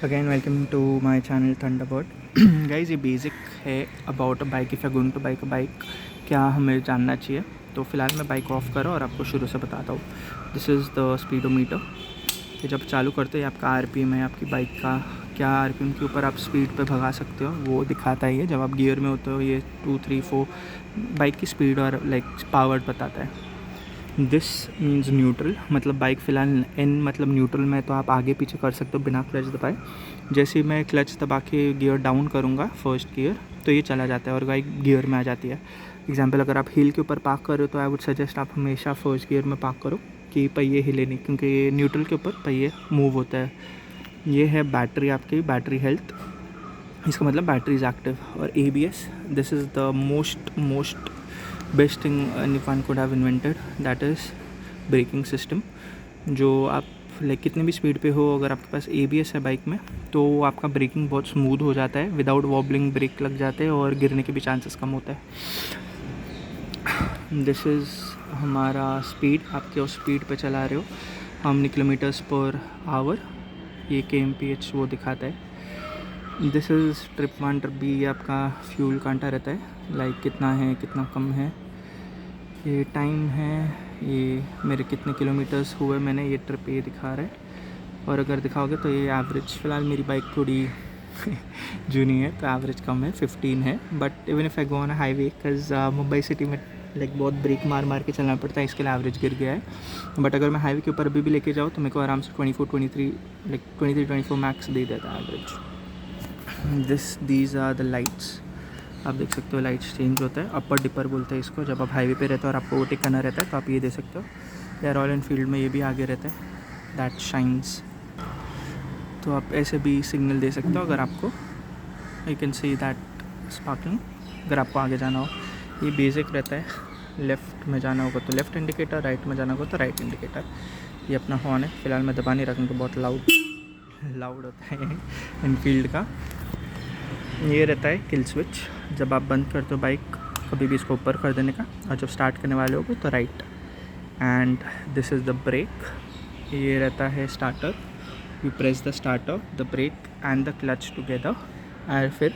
Again welcome to my channel Thunderbird. Guys, ये basic है about a bike. If you going to bike a bike, क्या हमें जानना चाहिए। तो फ़िलहाल मैं बाइक ऑफ करो और आपको शुरू से बताता हूँ। This is the speedometer. ये जब चालू करते हैं आपका आरपीएम है आपकी बाइक का, क्या आरपीएम के ऊपर आप स्पीड पे भगा सकते हो वो दिखाता है। ये जब आप गियर में होते हो ये 2, 3, 4 बाइक की स्पीड और पावर बताता है। दिस मीन्स न्यूट्रल, मतलब बाइक फ़िलहाल इन मतलब न्यूट्रल में, तो आप आगे पीछे कर सकते हो बिना क्लच दबाए। जैसे ही मैं क्लच दबा के गियर डाउन करूँगा फर्स्ट गियर, तो ये चला जाता है और बाइक गियर में आ जाती है। एग्जाम्पल, अगर आप हिल के ऊपर पार्क कर रहे हो तो आई वुड सजेस्ट आप हमेशा फर्स्ट गियर में पार्क करो कि पहिए हिले नहीं, क्योंकि ये न्यूट्रल के ऊपर पहिए मूव होता है। ये है बैटरी, आपकी बैटरी हेल्थ, इसका मतलब बैटरी इज़ एक्टिव। और ABS, this is the most best thing anyone could have invented, that is braking system. जो आप कितनी भी स्पीड पे हो, अगर आपके पास ABS है बाइक में, तो आपका ब्रेकिंग बहुत स्मूथ हो जाता है। विदाउट वॉबलिंग ब्रेक लग जाते हैं और गिरने के भी चांसेस कम होता है। दिस इज़ हमारा स्पीड, आपके उस स्पीड पे चला रहे हो how many kilometres per hour, ये kmph वो दिखाता है। This is trip 1, trip B, ये आपका फ्यूल कांटा रहता है, कितना है कितना कम है। ये टाइम है, ये मेरे कितने किलोमीटर्स हुए मैंने, ये ट्रिप A दिखा रहा है। और अगर दिखाओगे तो ये एवरेज, फ़िलहाल मेरी बाइक थोड़ी जूनी है तो एवरेज कम है, 15 है। But even if I go on a highway, because Mumbai city में बहुत ब्रेक मार के चलना पड़ता है, इसके लिए एवरेज गिर गया है। बट अगर मैं हाईवे के ऊपर अभी भी लेके जाऊँ तो मेरे को आराम से 23-24 मैक्स दे देता है average. These are the lights, आप देख सकते हो लाइट्स चेंज होता है। अपर डिपर बोलते हैं इसको। जब आप हाईवे पे रहते हो और आपको ओवरटेक करना रहता है तो आप ये दे सकते हो। या रॉयल एनफील्ड में ये भी आगे रहता है, दैट शाइन्स। तो आप ऐसे भी सिग्नल दे सकते हो अगर आपको, you can see that sparkling, अगर आपको आगे जाना हो। ये बेसिक रहता है, लेफ़्ट में जाना होगा तो लेफ़्ट इंडिकेटर, राइट में जाना होगा तो राइट इंडिकेटर। ये अपना हॉर्न है, फ़िलहाल मैं दबा नहीं रखूँगा, बहुत लाउड होता है एनफील्ड का। ये रहता है किल स्विच, जब आप बंद करते हो बाइक कभी भी इसको ऊपर कर देने का, और जब स्टार्ट करने वाले हो तो right. And this is the brake, ये रहता है starter. You press the starter, the brake and the clutch together, और फिर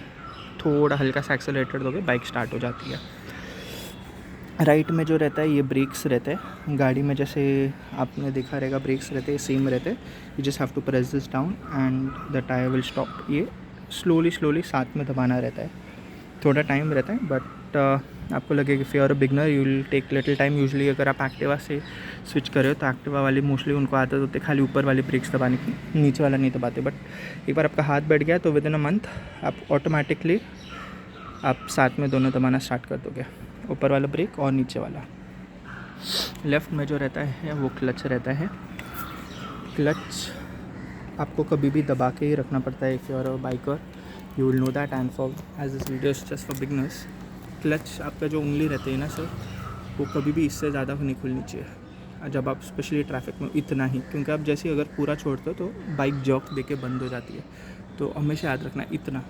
थोड़ा हल्का सा एक्सेलरेटर दोगे, बाइक स्टार्ट हो जाती है। राइट में जो रहता है ये ब्रेक्स रहते हैं। गाड़ी में जैसे आपने देखा रहेगा ब्रेक्स रहते हैं, सेम रहते हैं। You just have to press this down and the tyre will stop. ये स्लोली साथ में दबाना रहता है, थोड़ा टाइम रहता है। बट आपको लगेगा if you are a beginner you will take little time. Usually अगर आप एक्टिवा से स्विच कर रहे हो तो एक्टिवा वाले मोस्टली उनको आदत होती है खाली ऊपर वाली ब्रेक्स दबाने की, नीचे वाला नहीं दबाते। बट एक बार आपका हाथ बैठ गया तो विद इन अ मंथ आप ऑटोमेटिकली आप साथ में दोनों दबाना स्टार्ट कर दोगे, ऊपर वाला ब्रेक और नीचे वाला। लेफ़्ट में जो रहता है वो क्लच रहता है। क्लच आपको कभी भी दबा के ही रखना पड़ता है। If you are a biker you will know that, and for as this video is just for beginners. Clutch आपका जो उंगली रहती है ना सर, वो कभी भी इससे ज़्यादा नहीं खुलनी चाहिए जब आप स्पेशली ट्रैफिक में, इतना ही, क्योंकि आप जैसे अगर पूरा छोड़ते हो तो बाइक जॉक देके बंद हो जाती है। तो हमेशा याद रखना इतना,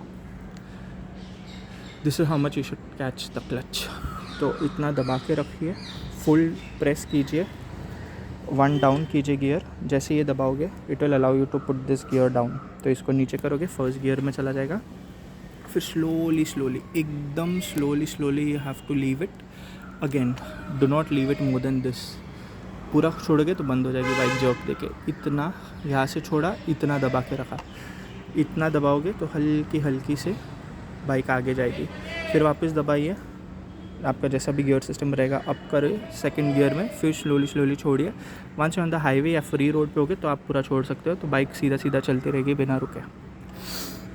this is how much you should catch the clutch. तो इतना दबा के रखिए, फुल प्रेस कीजिए, 1 डाउन कीजिए गियर। जैसे ये दबाओगे it will allow you to put this gear down. तो इसको नीचे करोगे, फर्स्ट गियर में चला जाएगा। फिर स्लोली एकदम slowly you have to leave it again. Do not leave it more than this. पूरा छोड़ोगे तो बंद हो जाएगी बाइक जॉक देके। इतना यहाँ से छोड़ा, इतना दबा के रखा, इतना दबाओगे तो हल्की से बाइक आगे जाएगी। फिर वापस दबाइए, आपका जैसा भी गियर सिस्टम रहेगा अप करें सेकंड गियर में, फिर स्लोली छोड़िए। वंस ऑन द हाईवे या फ्री रोड पे होगे तो आप पूरा छोड़ सकते हो, तो बाइक सीधा चलती रहेगी बिना रुके।